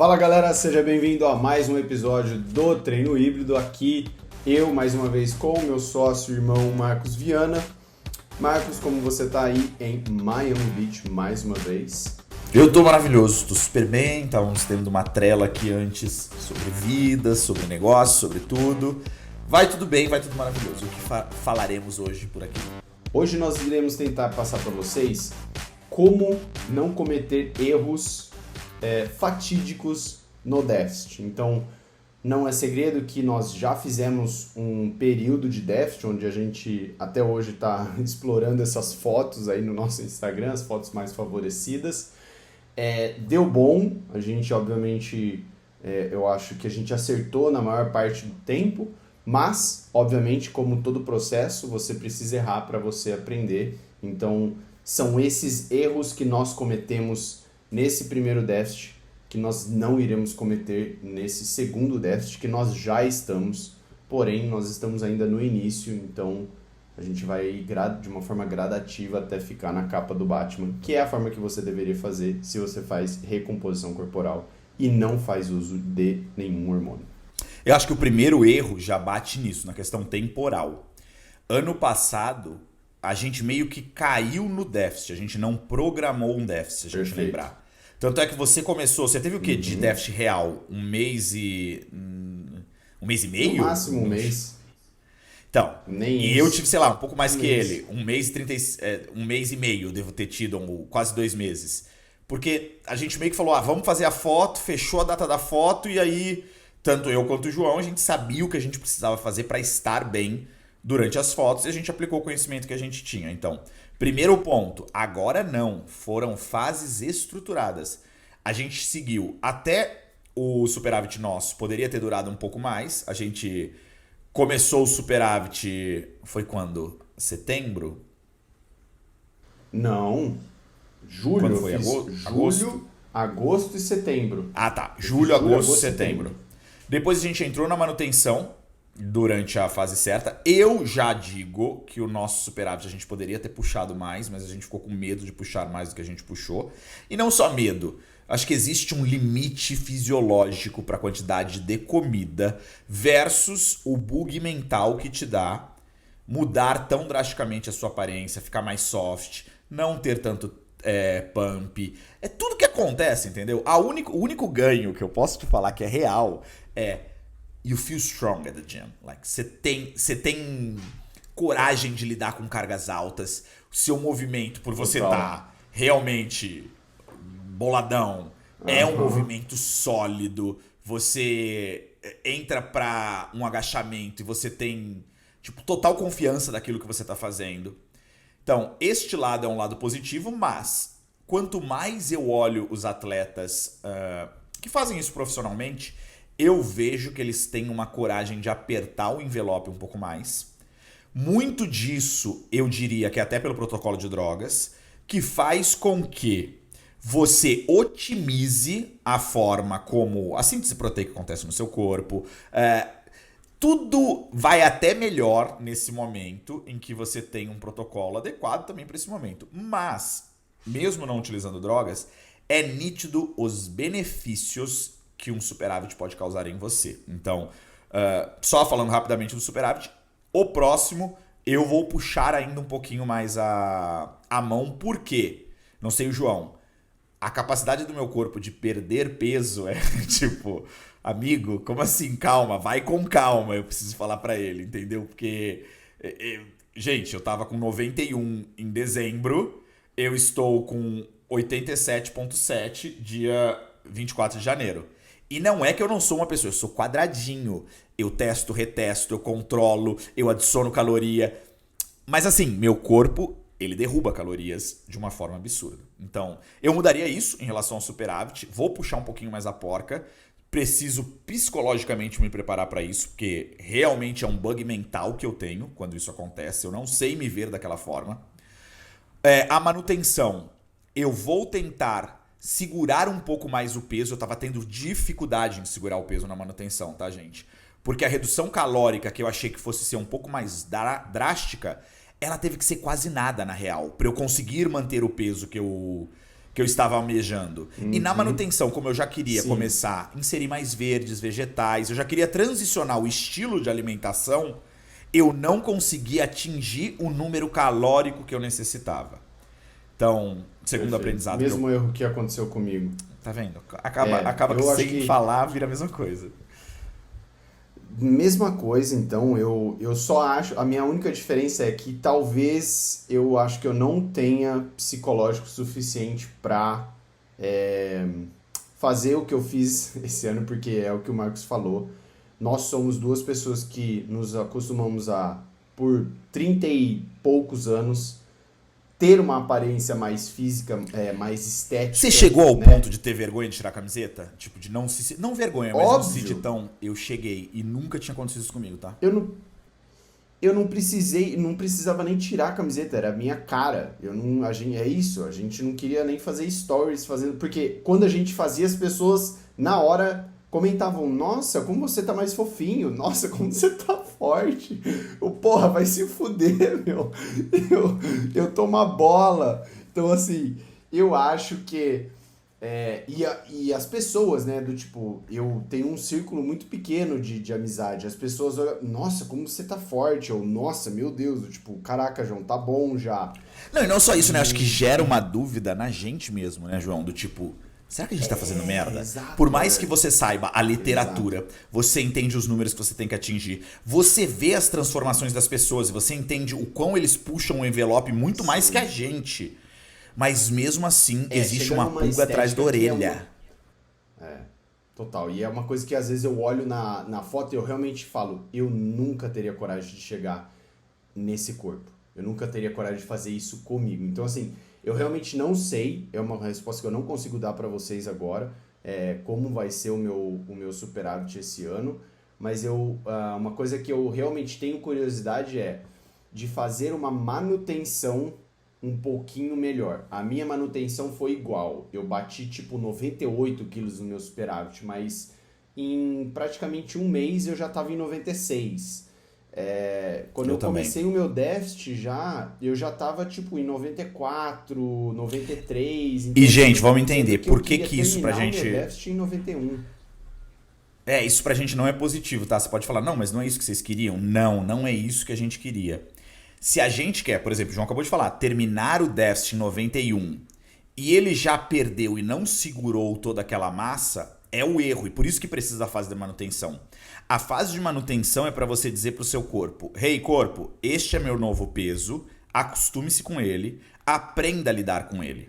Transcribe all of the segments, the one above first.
Fala galera, seja bem-vindo a mais um episódio do Treino Híbrido. Aqui eu, mais uma vez, com o meu sócio e irmão Marcos Viana. Marcos, como você tá aí em Miami Beach mais uma vez? Eu tô maravilhoso, tô super bem, estávamos tendo uma trela aqui antes sobre vida, sobre negócio, sobre tudo. Vai tudo bem, vai tudo maravilhoso. O que falaremos hoje por aqui? Hoje nós iremos tentar passar para vocês como não cometer erros fatídicos no déficit. Então, não é segredo que nós já fizemos um período de déficit, onde a gente até hoje está explorando essas fotos aí no nosso Instagram, as fotos mais favorecidas. Deu bom, a gente obviamente, eu acho que a gente acertou na maior parte do tempo, mas, obviamente, como todo processo, você precisa errar para você aprender. Então, são esses erros que nós cometemos nesse primeiro déficit que nós não iremos cometer nesse segundo déficit que nós já estamos, porém, nós estamos ainda no início, então a gente vai de uma forma gradativa até ficar na capa do Batman, que é a forma que você deveria fazer se você faz recomposição corporal e não faz uso de nenhum hormônio. Eu acho que o primeiro erro já bate nisso, na questão temporal. Ano passado, a gente meio que caiu no déficit, a gente não programou um déficit, se a gente lembrar. Tanto é que você começou, você teve o quê de déficit real? Um mês e meio? No máximo um mês. Então, e eu tive, sei lá, um pouco mais que ele. Um mês e meio eu devo ter tido, quase 2 meses. Porque a gente meio que falou, vamos fazer a foto, fechou a data da foto e aí, tanto eu quanto o João, a gente sabia o que a gente precisava fazer para estar bem durante as fotos e a gente aplicou o conhecimento que a gente tinha. Então, primeiro ponto, agora não, foram fases estruturadas. A gente seguiu até o superávit nosso, poderia ter durado um pouco mais. A gente começou o superávit, foi quando? Setembro? Não, julho. Quando foi? Julho, agosto e setembro. Ah, tá. Julho, agosto, setembro. Depois a gente entrou na manutenção durante a fase certa. Eu já digo que o nosso superávit a gente poderia ter puxado mais, mas a gente ficou com medo de puxar mais do que a gente puxou. E não só medo. Acho que existe um limite fisiológico para a quantidade de comida versus o bug mental que te dá mudar tão drasticamente a sua aparência, ficar mais soft, não ter tanto pump. É tudo que acontece, entendeu? O único ganho que eu posso te falar que é real é you feel strong at the gym. Like, você tem coragem de lidar com cargas altas. O seu movimento, por você estar realmente boladão, é um movimento sólido. Você entra para um agachamento e você tem total confiança daquilo que você está fazendo. Então, este lado é um lado positivo, mas quanto mais eu olho os atletas que fazem isso profissionalmente, eu vejo que eles têm uma coragem de apertar o envelope um pouco mais. Muito disso, eu diria que é até pelo protocolo de drogas, que faz com que você otimize a forma como a síntese proteica acontece no seu corpo. Tudo vai até melhor nesse momento em que você tem um protocolo adequado também para esse momento. Mas, mesmo não utilizando drogas, é nítido os benefícios que um superávit pode causar em você. Então, só falando rapidamente do superávit, o próximo eu vou puxar ainda um pouquinho mais a mão, porque, não sei o João, a capacidade do meu corpo de perder peso é amigo, como assim? Calma, vai com calma, eu preciso falar pra ele, entendeu? Porque, gente, eu tava com 91 em dezembro, eu estou com 87,7 dia 24 de janeiro. E não é que eu não sou uma pessoa, eu sou quadradinho. Eu testo, retesto, eu controlo, eu adiciono caloria. Mas assim, meu corpo, ele derruba calorias de uma forma absurda. Então, eu mudaria isso em relação ao superávit. Vou puxar um pouquinho mais a porca. Preciso psicologicamente me preparar para isso, porque realmente é um bug mental que eu tenho quando isso acontece. Eu não sei me ver daquela forma. A manutenção, eu vou tentar segurar um pouco mais o peso. Eu tava tendo dificuldade em segurar o peso na manutenção, tá, gente? Porque a redução calórica que eu achei que fosse ser um pouco mais drástica, ela teve que ser quase nada, na real, pra eu conseguir manter o peso que eu que eu estava almejando. E na manutenção, como eu já queria Sim. começar a inserir mais verdes, vegetais, eu já queria transicionar o estilo de alimentação, eu não consegui atingir o número calórico que eu necessitava. Então, segundo aprendizado... Mesmo erro que aconteceu comigo. Tá vendo? Acaba que sem falar vira a mesma coisa. Mesma coisa, então, eu só acho... A minha única diferença é que talvez eu acho que eu não tenha psicológico suficiente pra fazer o que eu fiz esse ano, porque é o que o Marcos falou. Nós somos duas pessoas que nos acostumamos a, por 30 e poucos anos, ter uma aparência mais física, mais estética. Você chegou ao ponto de ter vergonha de tirar a camiseta? Tipo, de não se... Não vergonha, mas não se sentir tão... Eu cheguei e nunca tinha acontecido isso comigo, tá? Eu não precisava nem tirar a camiseta, era a minha cara. É isso, a gente não queria nem fazer stories fazendo... Porque quando a gente fazia, as pessoas, na hora, comentavam, nossa, como você tá mais fofinho, nossa, como você tá forte. Porra, vai se fuder, meu. Eu tô uma bola. Então, assim, eu acho que... E as pessoas, né, do tipo, eu tenho um círculo muito pequeno de amizade. As pessoas olham, nossa, como você tá forte. Ou, nossa, meu Deus, tipo, caraca, João, tá bom já. Não, e não só isso, né? Acho que gera uma dúvida na gente mesmo, né, João? Do tipo... Será que a gente tá fazendo merda? Exato, Por mais que você saiba a literatura, você entende os números que você tem que atingir, você vê as transformações das pessoas e você entende o quão eles puxam o envelope muito mais que a gente. Mas mesmo assim, existe uma pulga atrás da orelha. Total. E é uma coisa que às vezes eu olho na foto e eu realmente falo, eu nunca teria coragem de chegar nesse corpo. Eu nunca teria coragem de fazer isso comigo. Então, assim... Eu realmente não sei, é uma resposta que eu não consigo dar para vocês agora, como vai ser o meu superávit esse ano, mas uma coisa que eu realmente tenho curiosidade é de fazer uma manutenção um pouquinho melhor. A minha manutenção foi igual, eu bati tipo 98 quilos no meu superávit, mas em praticamente um mês eu já estava em 96. Quando eu comecei o meu déficit eu já tava tipo em 94, 93. Então, e gente, vamos entender por que isso pra gente... meu déficit em 91. Isso pra gente não é positivo, tá? Você pode falar, não, mas não é isso que vocês queriam. Não é isso que a gente queria. Se a gente quer, por exemplo, o João acabou de falar, terminar o déficit em 91 e ele já perdeu e não segurou toda aquela massa, é o erro. E por isso que precisa da fase de manutenção. A fase de manutenção é para você dizer para o seu corpo, hey, corpo, este é meu novo peso, acostume-se com ele, aprenda a lidar com ele.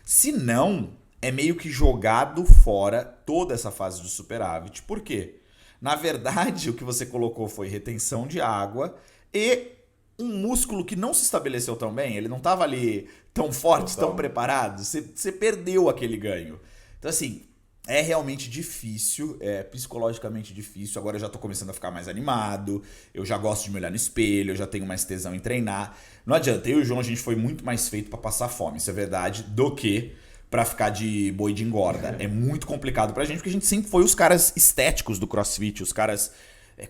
Se não, é meio que jogado fora toda essa fase do superávit. Por quê? Na verdade, o que você colocou foi retenção de água e um músculo que não se estabeleceu tão bem, ele não estava ali tão forte, tão preparado, você perdeu aquele ganho. Então, assim... É realmente difícil, psicologicamente difícil. Agora eu já tô começando a ficar mais animado, eu já gosto de me olhar no espelho, eu já tenho mais tesão em treinar. Não adianta, eu e o João, a gente foi muito mais feito pra passar fome, isso é verdade, do que pra ficar de boi de engorda. É muito complicado pra gente, porque a gente sempre foi os caras estéticos do CrossFit, os caras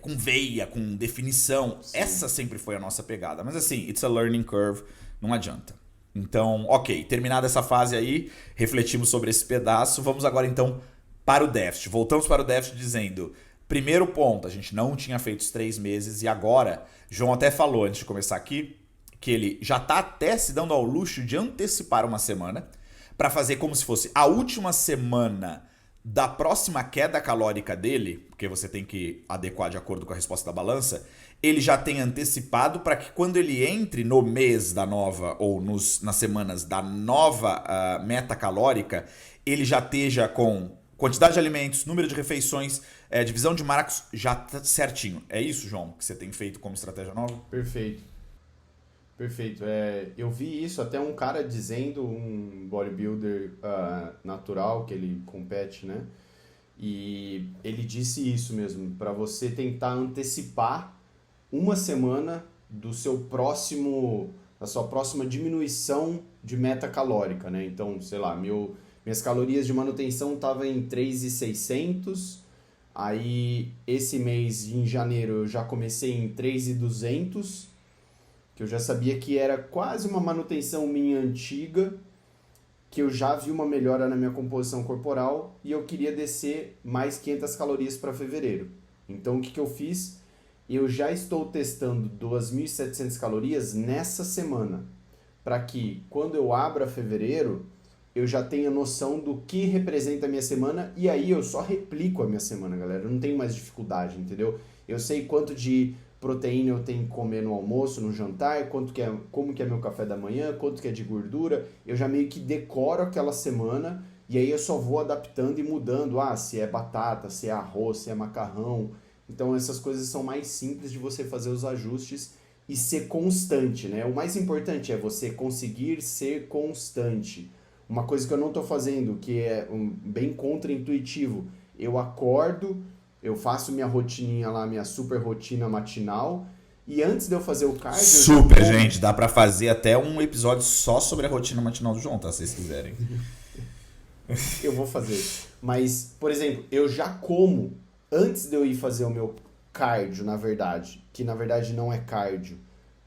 com veia, com definição. Sim. Essa sempre foi a nossa pegada. Mas assim, it's a learning curve, não adianta. Então, ok, terminada essa fase aí, refletimos sobre esse pedaço, vamos agora então para o déficit. Voltamos para o déficit dizendo, primeiro ponto, a gente não tinha feito os 3 meses e agora, João até falou antes de começar aqui, que ele já está até se dando ao luxo de antecipar uma semana para fazer como se fosse a última semana da próxima queda calórica dele, porque você tem que adequar de acordo com a resposta da balança, ele já tem antecipado para que quando ele entre no mês da nova ou nas semanas da nova meta calórica, ele já esteja com quantidade de alimentos, número de refeições, divisão de macros já tá certinho. É isso, João, que você tem feito como estratégia nova? Perfeito. Eu vi isso até um cara dizendo, um bodybuilder natural, que ele compete, né? E ele disse isso mesmo, para você tentar antecipar uma semana da sua próxima diminuição de meta calórica, né? Então, sei lá, minhas calorias de manutenção estavam em 3.600, aí esse mês, em janeiro, eu já comecei em 3.200, que eu já sabia que era quase uma manutenção minha antiga, que eu já vi uma melhora na minha composição corporal e eu queria descer mais 500 calorias para fevereiro. Então, o que eu fiz? Eu já estou testando 2.700 calorias nessa semana, para que quando eu abra fevereiro, eu já tenha noção do que representa a minha semana e aí eu só replico a minha semana, galera. Eu não tenho mais dificuldade, entendeu? Eu sei quanto de proteína eu tenho que comer no almoço, no jantar, como que é meu café da manhã, quanto que é de gordura. Eu já meio que decoro aquela semana e aí eu só vou adaptando e mudando. Se é batata, se é arroz, se é macarrão. Então essas coisas são mais simples de você fazer os ajustes e ser constante, né? O mais importante é você conseguir ser constante. Uma coisa que eu não estou fazendo, que é bem contra-intuitivo, eu acordo, eu faço minha rotininha lá, minha super rotina matinal, e antes de eu fazer o cardio... Super, gente, dá pra fazer até um episódio só sobre a rotina matinal do João, tá? Se vocês quiserem. Eu vou fazer. Mas, por exemplo, eu já como antes de eu ir fazer o meu cardio, na verdade, que na verdade não é cardio,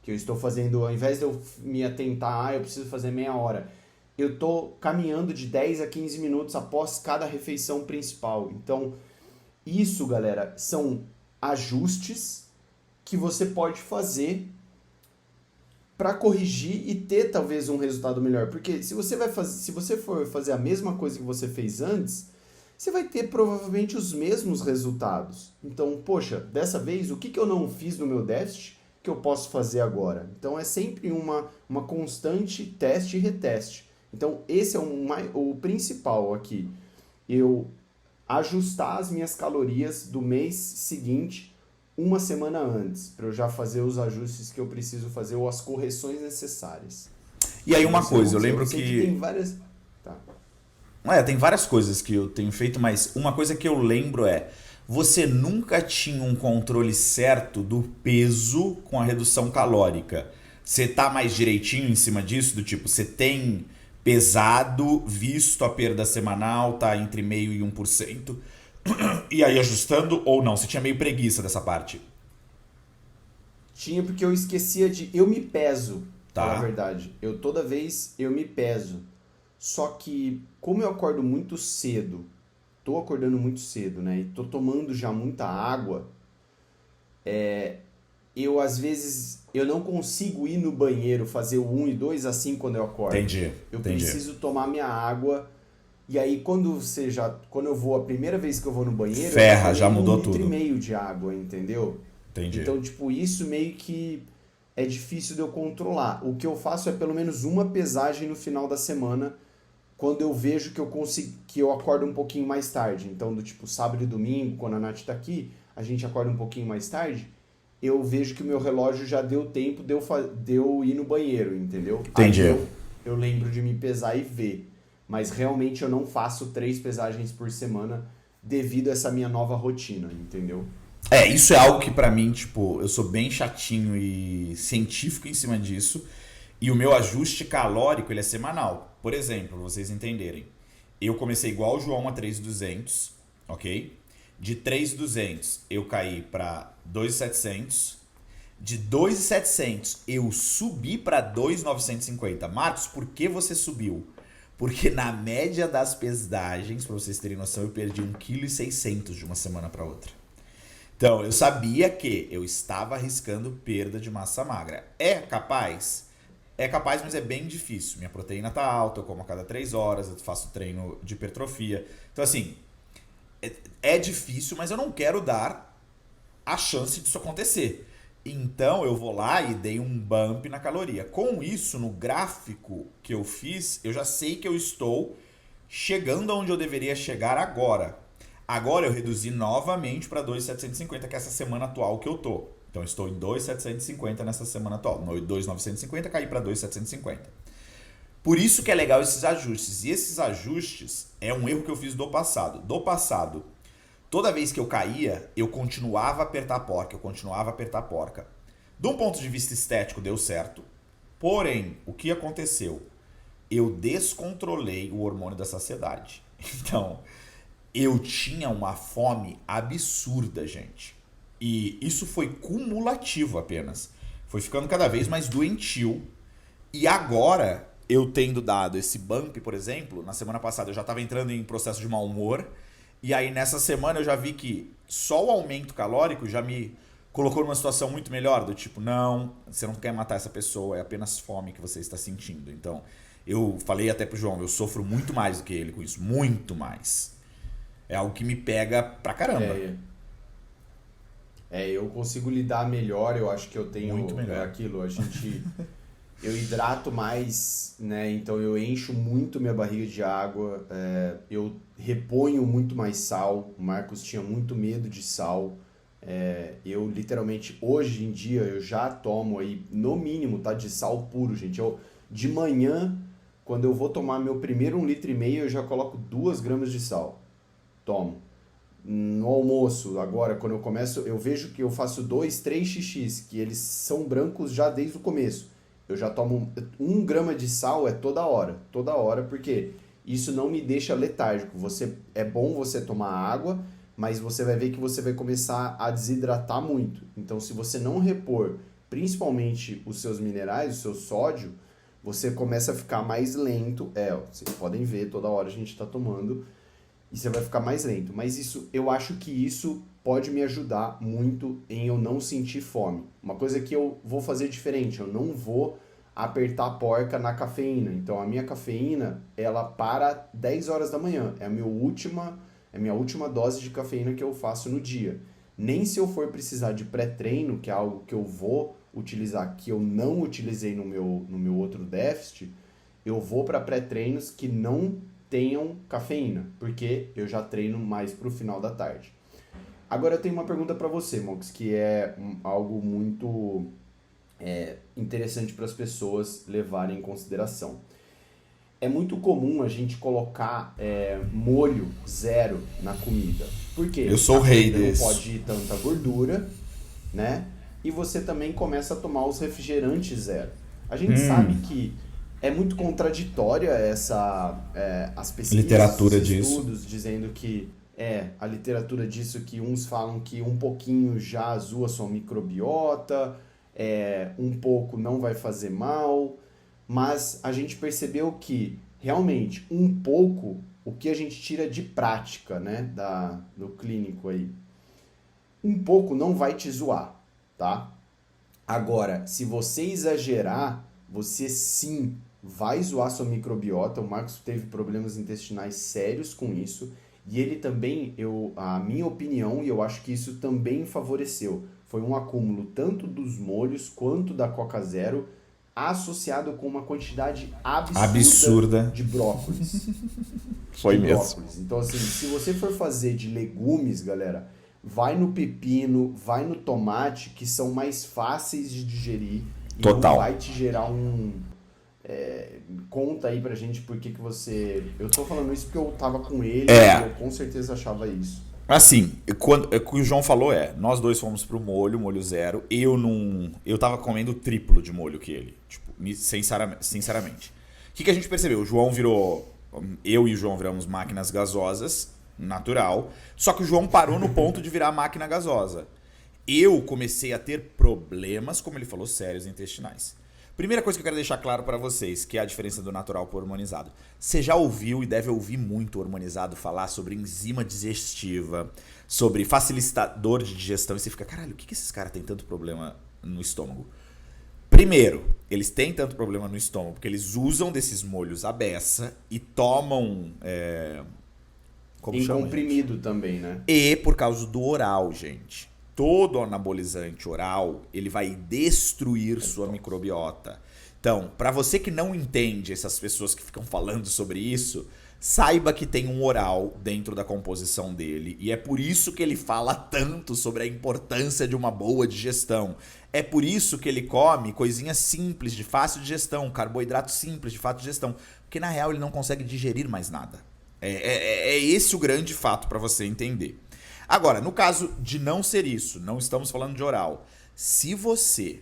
que eu estou fazendo, ao invés de eu me atentar, eu preciso fazer meia hora, eu estou caminhando de 10 a 15 minutos após cada refeição principal. Então, isso, galera, são ajustes que você pode fazer para corrigir e ter talvez um resultado melhor. Porque se você for fazer a mesma coisa que você fez antes, você vai ter provavelmente os mesmos resultados. Então, poxa, dessa vez, o que eu não fiz no meu déficit que eu posso fazer agora? Então, é sempre uma constante teste e reteste. Então, esse é o principal aqui. Eu ajustar as minhas calorias do mês seguinte uma semana antes, para eu já fazer os ajustes que eu preciso fazer ou as correções necessárias. E aí uma coisa, eu lembro que... Tem várias... Tá. Tem várias coisas que eu tenho feito, mas uma coisa que eu lembro é... Você nunca tinha um controle certo do peso com a redução calórica. Você tá mais direitinho em cima disso? Do tipo, você tem pesado, visto a perda semanal, tá entre 0,5% e 1%, e aí ajustando ou não? Você tinha meio preguiça dessa parte? Tinha, porque eu esquecia de... Eu me peso, tá. Na verdade. Toda vez eu me peso. Só que, como eu acordo muito cedo, tô acordando muito cedo, né? E tô tomando já muita água, eu às vezes eu não consigo ir no banheiro fazer o 1 e 2 assim quando eu acordo. Entendi. Eu preciso tomar minha água. E aí quando eu vou a primeira vez que eu vou no banheiro, já mudou 1,5 tudo. litro de água, entendeu? Entendi. Então, tipo, isso meio que é difícil de eu controlar. O que eu faço é pelo menos uma pesagem no final da semana, quando eu vejo que eu acordo um pouquinho mais tarde. Então, do tipo, sábado e domingo, quando a Nath tá aqui, a gente acorda um pouquinho mais tarde, eu vejo que o meu relógio já deu tempo de eu ir no banheiro, entendeu? Entendi. Aí eu lembro de me pesar e ver. Mas realmente eu não faço 3 pesagens por semana devido a essa minha nova rotina, entendeu? Isso é algo que pra mim, tipo, eu sou bem chatinho e científico em cima disso. E o meu ajuste calórico, ele é semanal. Por exemplo, pra vocês entenderem. Eu comecei igual o João a 3.200, ok? De 3.200 eu caí pra 2.700. De 2.700 eu subi pra 2.950. Marcos, por que você subiu? Porque na média das pesagens, pra vocês terem noção, eu perdi 1,6 kg de uma semana pra outra. Então, eu sabia que eu estava arriscando perda de massa magra. É capaz? É capaz, mas é bem difícil. Minha proteína tá alta, eu como a cada 3 horas, eu faço treino de hipertrofia. Então, assim, é difícil, mas eu não quero dar a chance disso acontecer. Então, eu vou lá e dei um bump na caloria. Com isso, no gráfico que eu fiz, eu já sei que eu estou chegando aonde eu deveria chegar agora. Agora eu reduzi novamente para 2.750, que é essa semana atual que eu tô. Então, eu estou em 2.750 nessa semana atual. No 2.950, caí para 2.750. Por isso que é legal esses ajustes. E esses ajustes é um erro que eu fiz do passado. Do passado, toda vez que eu caía, eu continuava a apertar a porca. De um ponto de vista estético, deu certo. Porém, o que aconteceu? Eu descontrolei o hormônio da saciedade. Então, eu tinha uma fome absurda, gente. E isso foi cumulativo apenas. Foi ficando cada vez mais doentio. E agora, eu tendo dado esse bump, por exemplo, na semana passada eu já estava entrando em processo de mau humor, e aí nessa semana eu já vi que só o aumento calórico já me colocou numa situação muito melhor, do tipo, não, você não quer matar essa pessoa, é apenas fome que você está sentindo. Então, eu falei até pro João, eu sofro muito mais do que ele com isso, muito mais. É algo que me pega pra caramba. Eu consigo lidar melhor, eu acho que eu tenho Muito melhor. Aquilo, eu hidrato mais, né? Então eu encho muito minha barriga de água, eu reponho muito mais sal. O Marcos tinha muito medo de sal. Eu literalmente, hoje em dia, eu já tomo aí, no mínimo, tá? De sal puro, gente. De manhã, quando eu vou tomar meu primeiro 1,5 litro, eu já coloco 2 gramas de sal. Tomo. No almoço, agora, quando eu começo, eu vejo que eu faço 2, 3 xixis, que eles são brancos já desde o começo. Eu já tomo 1 grama de sal toda hora, porque isso não me deixa letárgico. É bom você tomar água, mas você vai ver que você vai começar a desidratar muito. Então, se você não repor, principalmente os seus minerais, o seu sódio, você começa a ficar mais lento. Vocês podem ver, toda hora a gente está tomando, e você vai ficar mais lento. Mas eu acho que isso pode me ajudar muito em eu não sentir fome. Uma coisa que eu vou fazer diferente, eu não vou apertar a porca na cafeína. Então, a minha cafeína, ela para 10 horas da manhã. É a minha última dose de cafeína que eu faço no dia. Nem se eu for precisar de pré-treino, que é algo que eu vou utilizar, que eu não utilizei no meu outro déficit, eu vou para pré-treinos que não tenham cafeína, porque eu já treino mais pro final da tarde. Agora eu tenho uma pergunta para você, Mox, que é algo muito interessante para as pessoas levarem em consideração. É muito comum a gente colocar molho zero na comida. Por quê? Eu sou o rei desse. Não pode ir tanta gordura, né? E você também começa a tomar os refrigerantes zero. A gente sabe que é muito contraditória as pesquisas, literatura os estudos disso. dizendo que a literatura disso, que uns falam que um pouquinho já azua sua microbiota, um pouco não vai fazer mal, mas a gente percebeu que realmente um pouco, o que a gente tira de prática, né, do clínico aí, um pouco não vai te zoar, tá? Agora, se você exagerar, você sim vai zoar sua microbiota. O Marcos teve problemas intestinais sérios com isso. E ele também, a minha opinião, e eu acho que isso também favoreceu, foi um acúmulo tanto dos molhos quanto da Coca Zero, associado com uma quantidade absurda de brócolis. Foi mesmo. Então, assim, se você for fazer de legumes, galera, vai no pepino, vai no tomate, que são mais fáceis de digerir. Total. E não vai te gerar conta aí pra gente por que você... Eu tô falando isso porque eu tava com ele e eu com certeza achava isso. Assim, o que o João falou nós dois fomos pro molho zero. Eu tava comendo o triplo de molho que ele, tipo, sinceramente. O que a gente percebeu? Eu e o João viramos máquinas gasosas, natural, só que o João parou no ponto de virar máquina gasosa. Eu comecei a ter problemas, como ele falou, sérios intestinais. Primeira coisa que eu quero deixar claro para vocês, que é a diferença do natural pro hormonizado. Você já ouviu e deve ouvir muito o hormonizado falar sobre enzima digestiva, sobre facilitador de digestão, e você fica, caralho, o que esses caras têm tanto problema no estômago? Primeiro, eles têm tanto problema no estômago porque eles usam desses molhos à beça e tomam... Como chama, comprimido, gente? Também, né? E por causa do oral, gente. Todo anabolizante oral, ele vai destruir sua microbiota. Então, para você que não entende essas pessoas que ficam falando sobre isso, saiba que tem um oral dentro da composição dele. E é por isso que ele fala tanto sobre a importância de uma boa digestão. É por isso que ele come coisinhas simples, de fácil digestão, carboidrato simples, de fácil digestão. Porque na real ele não consegue digerir mais nada. É esse o grande fato para você entender. Agora, no caso de não ser isso, não estamos falando de oral. Se você,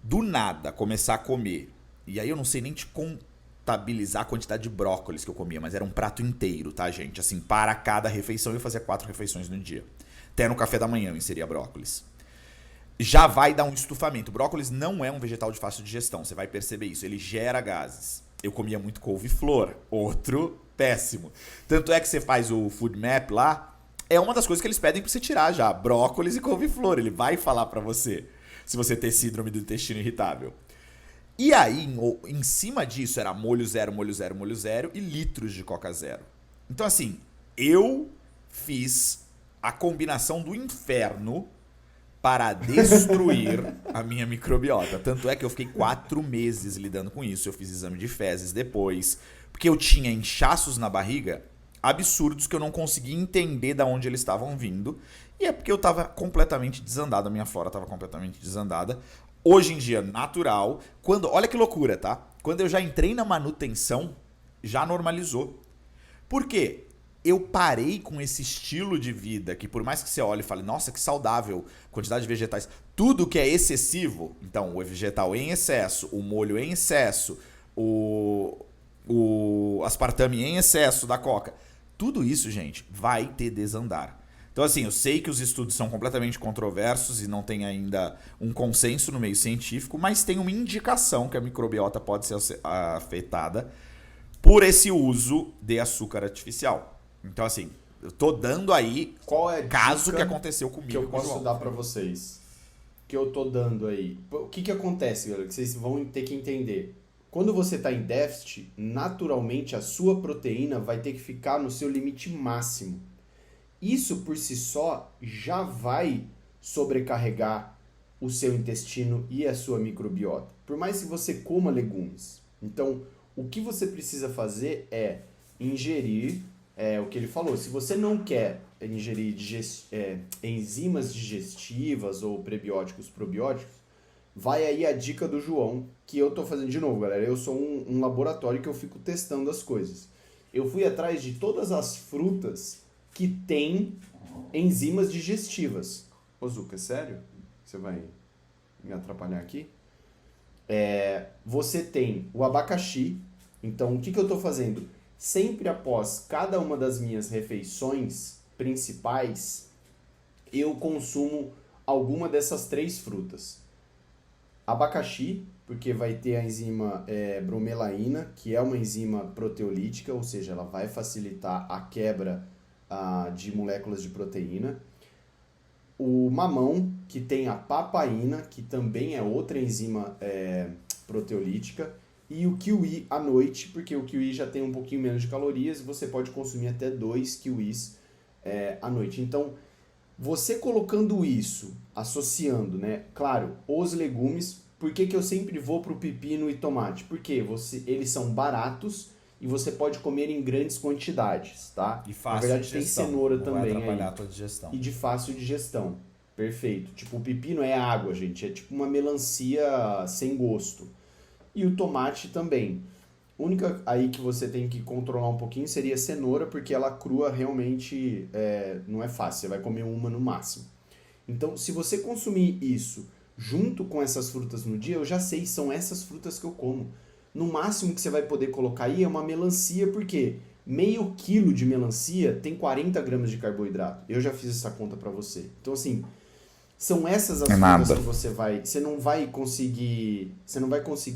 do nada, começar a comer, e aí eu não sei nem te contabilizar a quantidade de brócolis que eu comia, mas era um prato inteiro, tá, gente? Assim, para cada refeição eu fazia 4 refeições no dia. Até no café da manhã eu inseria brócolis. Já vai dar um estufamento. O brócolis não é um vegetal de fácil digestão, você vai perceber isso. Ele gera gases. Eu comia muito couve-flor, outro péssimo. Tanto é que você faz o food map lá, é uma das coisas que eles pedem pra você tirar já, brócolis e couve-flor. Ele vai falar pra você se você tem síndrome do intestino irritável. E aí, em cima disso, era molho zero, molho zero, molho zero e litros de Coca Zero. Então, assim, eu fiz a combinação do inferno para destruir a minha microbiota. Tanto é que eu fiquei 4 meses lidando com isso. Eu fiz exame de fezes depois, porque eu tinha inchaços na barriga absurdos que eu não conseguia entender de onde eles estavam vindo. E é porque eu estava completamente desandado, a minha flora estava completamente desandada. Hoje em dia, natural. Olha que loucura, tá? Quando eu já entrei na manutenção, já normalizou. Por quê? Eu parei com esse estilo de vida que por mais que você olhe e fale, nossa, que saudável, quantidade de vegetais, tudo que é excessivo, então o vegetal em excesso, o molho em excesso, o aspartame em excesso da coca, tudo isso, gente, vai te desandar. Então, assim, eu sei que os estudos são completamente controversos e não tem ainda um consenso no meio científico, mas tem uma indicação que a microbiota pode ser afetada por esse uso de açúcar artificial. Então, assim, eu tô dando aí qual é caso que aconteceu comigo. Que eu posso dar pra vocês. Que eu tô dando aí. O que acontece, galera? Que vocês vão ter que entender. Quando você tá em déficit, naturalmente a sua proteína vai ter que ficar no seu limite máximo. Isso por si só já vai sobrecarregar o seu intestino e a sua microbiota. Por mais que você coma legumes. Então, o que você precisa fazer é ingerir o que ele falou. Se você não quer ingerir enzimas digestivas ou prebióticos, probióticos, vai aí a dica do João, que eu tô fazendo de novo, galera. Eu sou um laboratório que eu fico testando as coisas. Eu fui atrás de todas as frutas que têm enzimas digestivas. Ô Zuca, sério? Você vai me atrapalhar aqui? Você tem o abacaxi. Então, o que eu estou fazendo? Sempre após cada uma das minhas refeições principais, eu consumo alguma dessas 3 frutas. Abacaxi, porque vai ter a enzima bromelaína, que é uma enzima proteolítica, ou seja, ela vai facilitar a quebra de moléculas de proteína. O mamão, que tem a papaína, que também é outra enzima proteolítica. E o kiwi à noite, porque o kiwi já tem um pouquinho menos de calorias e você pode consumir até 2 kiwis à noite. Então, você colocando isso, associando, né? Claro, os legumes, por que eu sempre vou para o pepino e tomate? Porque eles são baratos e você pode comer em grandes quantidades, tá? E fácil. Na verdade, digestão. tem cenoura não também vai atrapalhar aí. a tua digestão. E de fácil digestão. Perfeito. Tipo, o pepino é água, gente. É tipo uma melancia sem gosto. E o tomate também. A única aí que você tem que controlar um pouquinho seria a cenoura, porque ela crua realmente não é fácil. Você vai comer uma no máximo. Então, se você consumir isso junto com essas frutas no dia, eu já sei, são essas frutas que eu como. No máximo que você vai poder colocar aí é uma melancia, porque meio quilo de melancia tem 40 gramas de carboidrato. Eu já fiz essa conta pra você. Então, assim, são essas as frutas que você não vai conseguir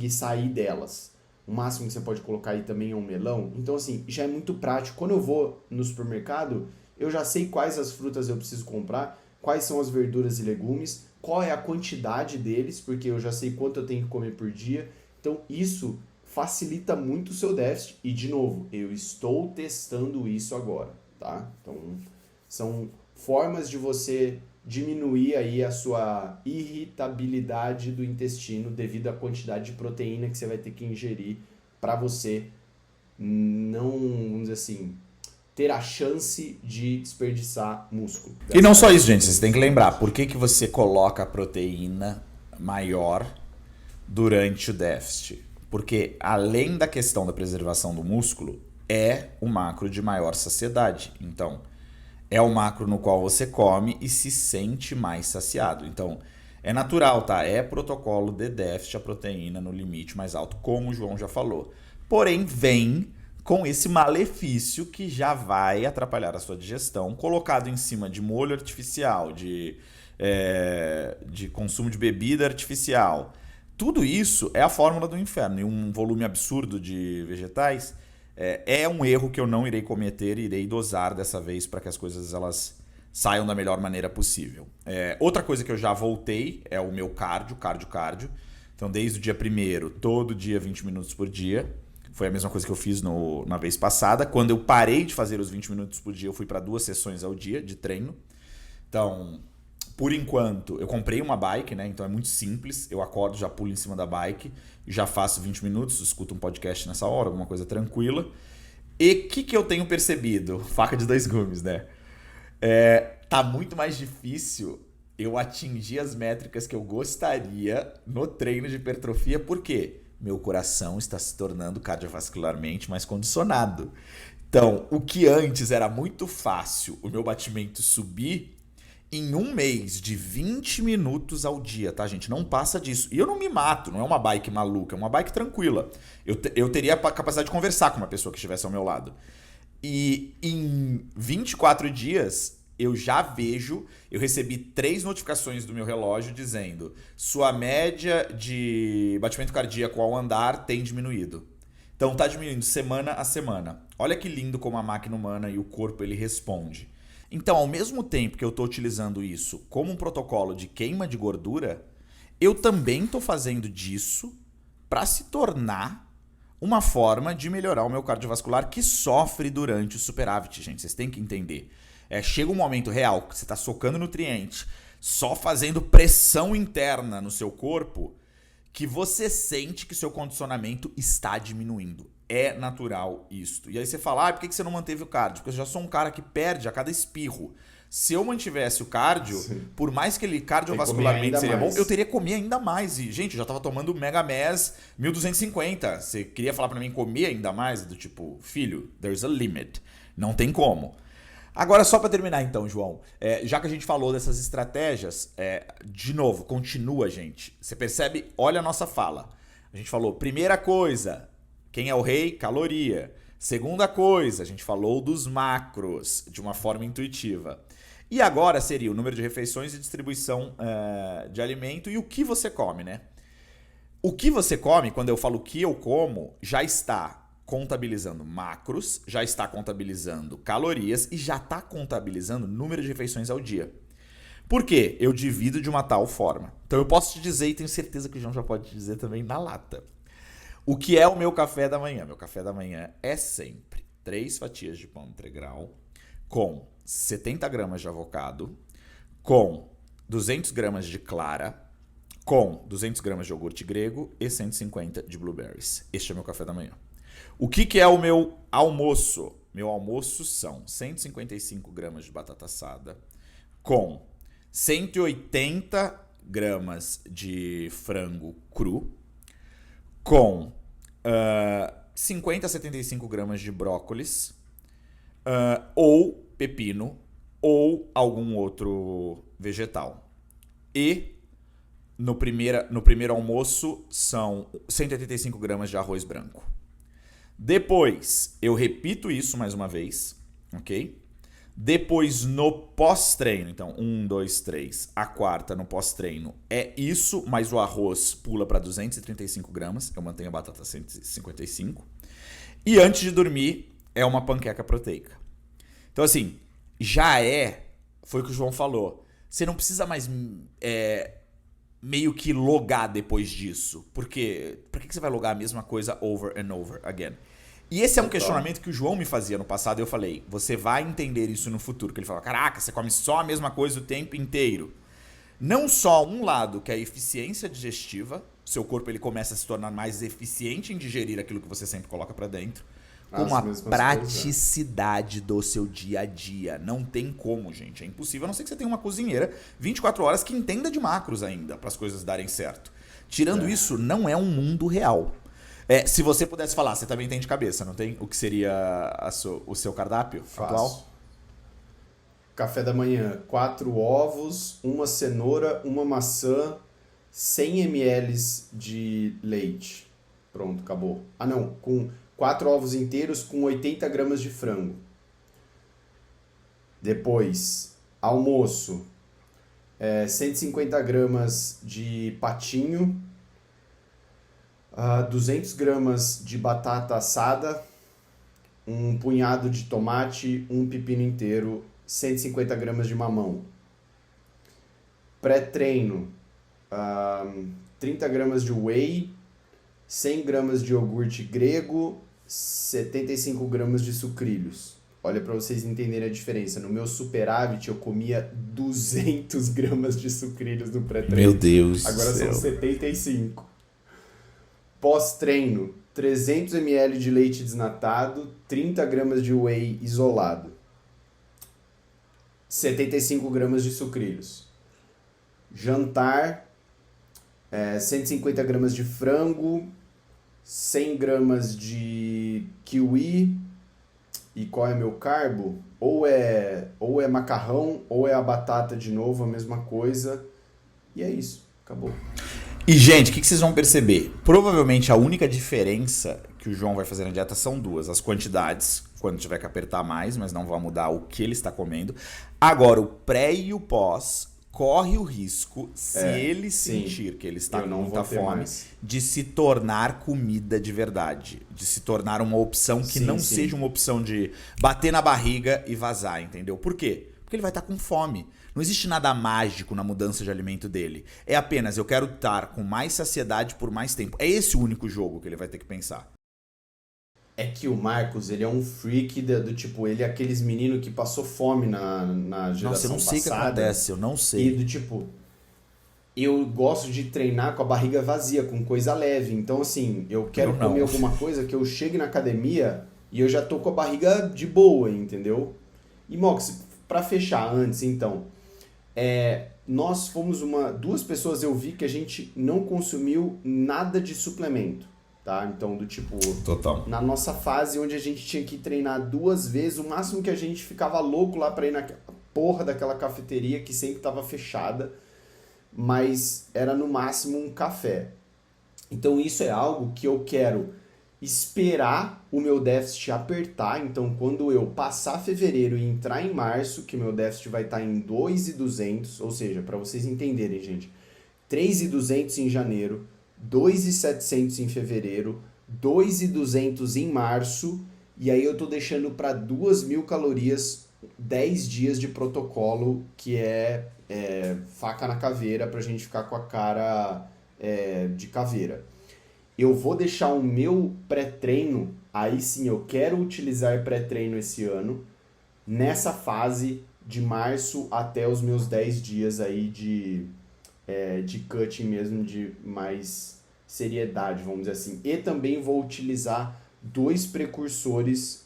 sair delas. O máximo que você pode colocar aí também é um melão. Então, assim, já é muito prático. Quando eu vou no supermercado, eu já sei quais as frutas eu preciso comprar, quais são as verduras e legumes, qual é a quantidade deles, porque eu já sei quanto eu tenho que comer por dia. Então, isso facilita muito o seu déficit. E, de novo, eu estou testando isso agora, tá? Então, são formas de você diminuir aí a sua irritabilidade do intestino devido à quantidade de proteína que você vai ter que ingerir para você não, vamos dizer assim, ter a chance de desperdiçar músculo. E não só isso, gente, você tem que lembrar, por que você coloca a proteína maior durante o déficit? Porque além da questão da preservação do músculo, é o macro de maior saciedade. Então, é o macro no qual você come e se sente mais saciado. Então, é natural, tá? É protocolo de déficit a proteína no limite mais alto, como o João já falou. Porém, vem com esse malefício que já vai atrapalhar a sua digestão, colocado em cima de molho artificial, de consumo de bebida artificial. tudo isso é a fórmula do inferno. E um volume absurdo de vegetais é um erro que eu não irei cometer e irei dosar dessa vez para que as coisas elas saiam da melhor maneira possível. Outra coisa que eu já voltei é o meu cardio. Então, desde o dia 1º, todo dia 20 minutos por dia. Foi a mesma coisa que eu fiz na vez passada. Quando eu parei de fazer os 20 minutos por dia, eu fui para 2 sessões ao dia de treino. Então, por enquanto, eu comprei uma bike, né? Então é muito simples. Eu acordo, já pulo em cima da bike, já faço 20 minutos, escuto um podcast nessa hora, alguma coisa tranquila. E o que eu tenho percebido? Faca de 2 gumes, né? Tá muito mais difícil eu atingir as métricas que eu gostaria no treino de hipertrofia, por quê? Meu coração está se tornando cardiovascularmente mais condicionado. Então, o que antes era muito fácil o meu batimento subir, em um mês de 20 minutos ao dia, tá, gente? Não passa disso. E eu não me mato, não é uma bike maluca, é uma bike tranquila. Eu teria a capacidade de conversar com uma pessoa que estivesse ao meu lado. E em 24 dias, eu recebi 3 notificações do meu relógio dizendo: sua média de batimento cardíaco ao andar tem diminuído. Então tá diminuindo semana a semana. Olha que lindo como a máquina humana e o corpo ele responde. Então, ao mesmo tempo que eu estou utilizando isso como um protocolo de queima de gordura, eu também estou fazendo disso para se tornar uma forma de melhorar o meu cardiovascular que sofre durante o superávit, gente. Vocês têm que entender. Chega um momento real que você está socando nutriente, só fazendo pressão interna no seu corpo, que você sente que seu condicionamento está diminuindo. É natural isto. E aí você fala, por que você não manteve o cardio? Porque eu já sou um cara que perde a cada espirro. Se eu mantivesse o cardio, sim, por mais que ele cardiovascularmente seria bom, eu teria que comer ainda mais. E, gente, eu já tava tomando Mega Mass 1250. Você queria falar pra mim comer ainda mais? Do tipo, filho, there's a limit. Não tem como. Agora, só para terminar então, João, já que a gente falou dessas estratégias, de novo, continua, gente. Você percebe? Olha a nossa fala. A gente falou, primeira coisa, quem é o rei? Caloria. Segunda coisa, a gente falou dos macros de uma forma intuitiva. E agora seria o número de refeições e distribuição de alimento e o que você come, né? O que você come, quando eu falo o que eu como, já está contabilizando macros, já está contabilizando calorias e já está contabilizando número de refeições ao dia. Por quê? Eu divido de uma tal forma. Então eu posso te dizer, e tenho certeza que o João já pode te dizer também na lata. O que é o meu café da manhã? Meu café da manhã é sempre 3 fatias de pão integral com 70 gramas de avocado, com 200 gramas de clara, com 200 gramas de iogurte grego e 150 de blueberries. Este é meu café da manhã. O que é o meu almoço? Meu almoço são 155 gramas de batata assada com 180 gramas de frango cru, com 50 a 75 gramas de brócolis, ou pepino, ou algum outro vegetal. E no primeiro almoço são 185 gramas de arroz branco. Depois, eu repito isso mais uma vez, ok? Depois, no pós-treino, então 1, 2, 3, a quarta no pós-treino é isso, mas o arroz pula para 235 gramas, eu mantenho a batata 155. E antes de dormir, é uma panqueca proteica. Então assim, foi o que o João falou, você não precisa mais meio que logar depois disso, porque por que você vai logar a mesma coisa over and over again? E esse é um questionamento que o João me fazia no passado e eu falei, você vai entender isso no futuro. Que ele falou, caraca, você come só a mesma coisa o tempo inteiro. Não só um lado, que é a eficiência digestiva, seu corpo ele começa a se tornar mais eficiente em digerir aquilo que você sempre coloca pra dentro, como a praticidade do seu dia a dia. Não tem como, gente. É impossível, a não ser que você tenha uma cozinheira 24 horas que entenda de macros ainda, para as coisas darem certo. Tirando isso, não é um mundo real. Se você pudesse falar, você também tem de cabeça, não tem? O que seria o seu cardápio atual? Café da manhã, 4 ovos, uma cenoura, uma maçã, 100 ml de leite. Pronto, acabou. Ah não, com 4 ovos inteiros com 80 gramas de frango. Depois, almoço, 150 gramas de patinho, 200 gramas de batata assada, um punhado de tomate, um pepino inteiro, 150 gramas de mamão. Pré-treino, 30 gramas de whey, 100 gramas de iogurte grego, 75 gramas de sucrilhos. Olha para vocês entenderem a diferença. No meu superávit eu comia 200 gramas de sucrilhos no pré-treino. Meu Deus. Agora são 75. Pós-treino, 300 ml de leite desnatado, 30 gramas de whey isolado, 75 gramas de sucrilhos. Jantar, 150 gramas de frango, 100 gramas de kiwi. E qual é meu carbo? Ou é macarrão, ou é a batata de novo, a mesma coisa. E é isso, acabou. E, gente, o que vocês vão perceber? Provavelmente a única diferença que o João vai fazer na dieta são duas. As quantidades, quando tiver que apertar mais, mas não vai mudar o que ele está comendo. Agora, o pré e o pós corre o risco, se ele sentir que ele está com muita fome, de se tornar comida de verdade. De se tornar uma opção que não seja uma opção de bater na barriga e vazar, entendeu? Por quê? Porque ele vai estar com fome. Não existe nada mágico na mudança de alimento dele. É apenas, eu quero estar com mais saciedade por mais tempo. É esse o único jogo que ele vai ter que pensar. É que o Marcos, ele é um freak do tipo, ele é aqueles meninos que passou fome na geração Nossa, eu não sei o que acontece, eu não sei. E do tipo, eu gosto de treinar com a barriga vazia, com coisa leve. Então, assim, eu quero comer alguma coisa que eu chegue na academia e eu já tô com a barriga de boa, entendeu? E, Mox, pra fechar antes, então, nós fomos duas pessoas, eu vi que a gente não consumiu nada de suplemento. Tá? Então, do tipo, total. Na nossa fase onde a gente tinha que treinar 2 vezes, o máximo que a gente ficava louco lá pra ir na porra daquela cafeteria que sempre tava fechada, mas era no máximo um café. Então, isso é algo que eu quero esperar o meu déficit apertar. Então, quando eu passar fevereiro e entrar em março, que meu déficit vai estar em 2.200, ou seja, para vocês entenderem, gente, 3.200 em janeiro, 2.700 em fevereiro, 2.200 em março, e aí eu tô deixando para 2.000 calorias, 10 dias de protocolo, que é faca na caveira, pra gente ficar com a cara de caveira. Eu vou deixar o meu pré-treino, aí sim eu quero utilizar pré-treino esse ano, nessa fase de março até os meus 10 dias aí de cutting mesmo, de mais seriedade, vamos dizer assim. E também vou utilizar 2 precursores,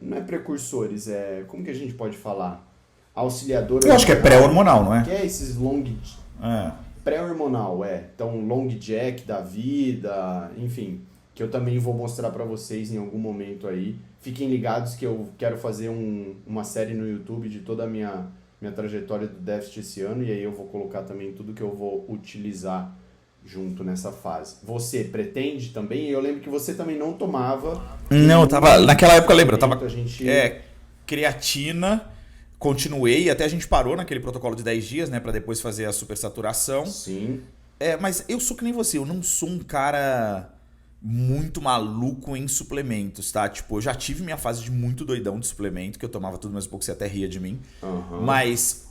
não é precursores, como que a gente pode falar? Auxiliador hormonal. Eu acho que é pré-hormonal, não é? Que é esses pré-hormonal, Então, long jack da vida, enfim, que eu também vou mostrar para vocês em algum momento aí. Fiquem ligados que eu quero fazer uma série no YouTube de toda a minha trajetória do déficit esse ano, e aí eu vou colocar também tudo que eu vou utilizar junto nessa fase. Você pretende também? Eu lembro que você também não tomava. Não, eu tava. Naquela época, lembra? Eu tava. A Creatina, continuei, até a gente parou naquele protocolo de 10 dias, né? Pra depois fazer a supersaturação. Sim. Mas eu sou que nem você, eu não sou um cara muito maluco em suplementos, tá? Tipo, eu já tive minha fase de muito doidão de suplemento, que eu tomava tudo, mas um pouco você até ria de mim. Uhum. Mas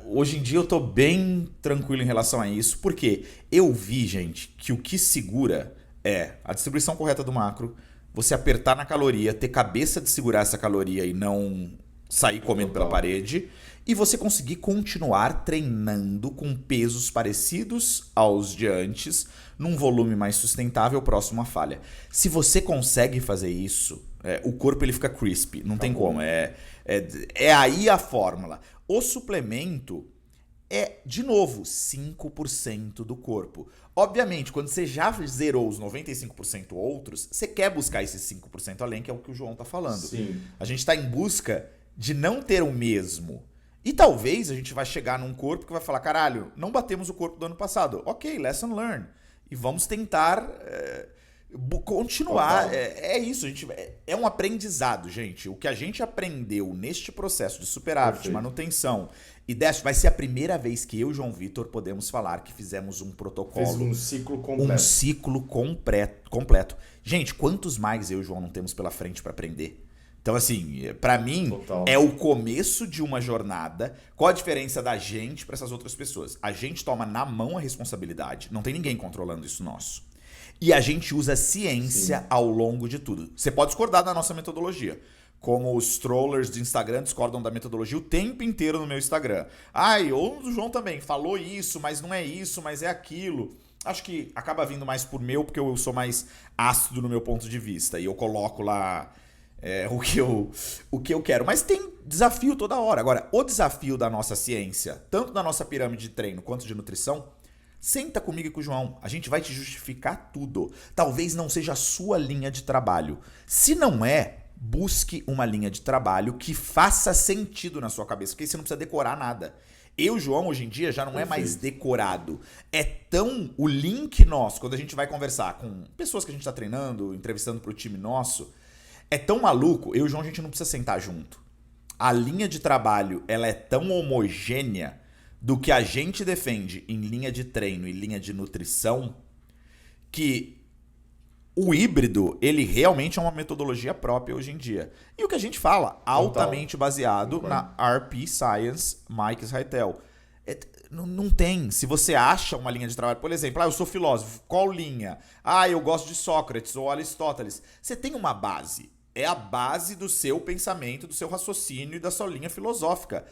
hoje em dia eu tô bem tranquilo em relação a isso, porque eu vi, gente, que o que segura é a distribuição correta do macro, você apertar na caloria, ter cabeça de segurar essa caloria e não sair comendo pela parede, e você conseguir continuar treinando com pesos parecidos aos de antes, num volume mais sustentável próximo à falha. Se você consegue fazer isso, o corpo ele fica crispy, não tem como. É aí a fórmula. O suplemento é, de novo, 5% do corpo. Obviamente, quando você já zerou os 95% outros, você quer buscar esses 5% além, que é o que o João tá falando. Sim. A gente tá em busca de não ter o mesmo. E talvez a gente vai chegar num corpo que vai falar, caralho, não batemos o corpo do ano passado. Ok, lesson learned. E vamos tentar Continuar, é isso, gente, é um aprendizado, gente. O que a gente aprendeu neste processo de superávit, manutenção e déficit, vai ser a primeira vez que eu e o João Vitor podemos falar que fizemos um protocolo. Fez um ciclo completo. Um ciclo completo. Gente, quantos mais eu e o João não temos pela frente para aprender? Então, assim, pra mim, Total. é o começo de uma jornada. Qual a diferença da gente para essas outras pessoas? A gente toma na mão a responsabilidade, não tem ninguém controlando isso nosso. E a gente usa ciência ao longo de tudo. Você pode discordar da nossa metodologia. Como os trollers do Instagram discordam da metodologia o tempo inteiro no meu Instagram. Ou o João também falou isso, mas não é isso, mas é aquilo. Acho que acaba vindo mais por meu, porque eu sou mais ácido no meu ponto de vista. E eu coloco lá o que eu quero. Mas tem desafio toda hora. Agora, o desafio da nossa ciência, tanto da nossa pirâmide de treino quanto de nutrição, senta comigo e com o João. A gente vai te justificar tudo. Talvez não seja a sua linha de trabalho. Se não é, busque uma linha de trabalho que faça sentido na sua cabeça, porque você não precisa decorar nada. Eu, João, hoje em dia já não é mais decorado. É tão o link nosso, quando a gente vai conversar com pessoas que a gente está treinando, entrevistando para o time nosso, é tão maluco. Eu e o João, a gente não precisa sentar junto. A linha de trabalho, ela é tão homogênea do que a gente defende em linha de treino e linha de nutrição, que o híbrido, ele realmente é uma metodologia própria hoje em dia. E o que a gente fala, altamente baseado na RP Science Mike Reitel. Não tem. Se você acha uma linha de trabalho, por exemplo, eu sou filósofo, qual linha? Eu gosto de Sócrates ou Aristóteles. Você tem uma base. É a base do seu pensamento, do seu raciocínio e da sua linha filosófica.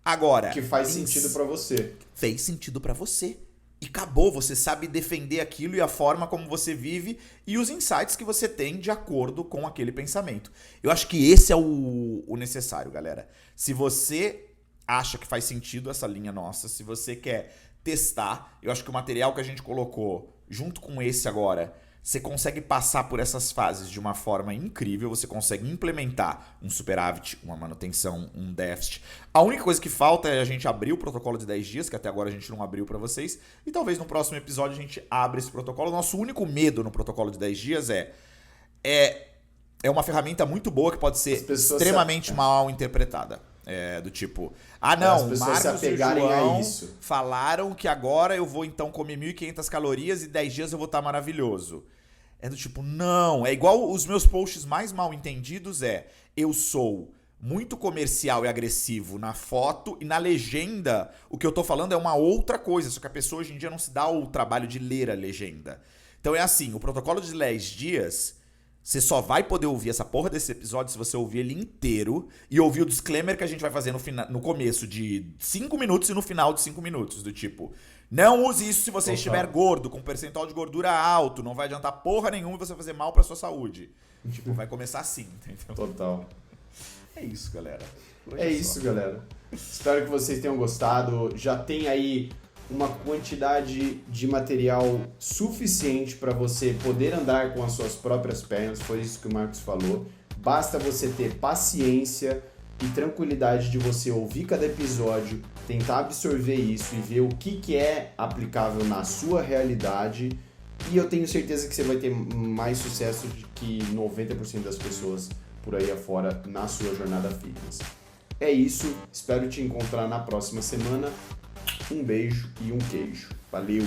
Agora, que faz sentido pra você. Fez sentido pra você. E acabou, você sabe defender aquilo e a forma como você vive e os insights que você tem de acordo com aquele pensamento. Eu acho que esse é o necessário, galera. Se você acha que faz sentido essa linha nossa, se você quer testar, eu acho que o material que a gente colocou junto com esse agora, você consegue passar por essas fases de uma forma incrível, você consegue implementar um superávit, uma manutenção, um déficit. A única coisa que falta é a gente abrir o protocolo de 10 dias, que até agora a gente não abriu para vocês, e talvez no próximo episódio a gente abra esse protocolo. Nosso único medo no protocolo de 10 dias é uma ferramenta muito boa que pode ser extremamente mal interpretada. Do tipo, não, o Marcos e o João falaram que agora eu vou então comer 1.500 calorias e 10 dias eu vou estar maravilhoso. É do tipo, não, é igual os meus posts mais mal entendidos eu sou muito comercial e agressivo na foto e na legenda o que eu tô falando é uma outra coisa, só que a pessoa hoje em dia não se dá o trabalho de ler a legenda. Então é assim, o protocolo de 10 dias... Você só vai poder ouvir essa porra desse episódio se você ouvir ele inteiro e ouvir o disclaimer que a gente vai fazer no começo de 5 minutos e no final de 5 minutos. Do tipo, não use isso se você estiver gordo, com percentual de gordura alto, não vai adiantar porra nenhuma e você vai fazer mal pra sua saúde. Tipo, vai começar assim, entendeu? Total. É isso, galera. Isso, galera. Espero que vocês tenham gostado. Já tem aí uma quantidade de material suficiente para você poder andar com as suas próprias pernas, foi isso que o Marcos falou. Basta você ter paciência e tranquilidade de você ouvir cada episódio, tentar absorver isso e ver o que é aplicável na sua realidade. E eu tenho certeza que você vai ter mais sucesso do que 90% das pessoas por aí afora na sua jornada fitness. É isso, espero te encontrar na próxima semana. Um beijo e um queijo. Valeu!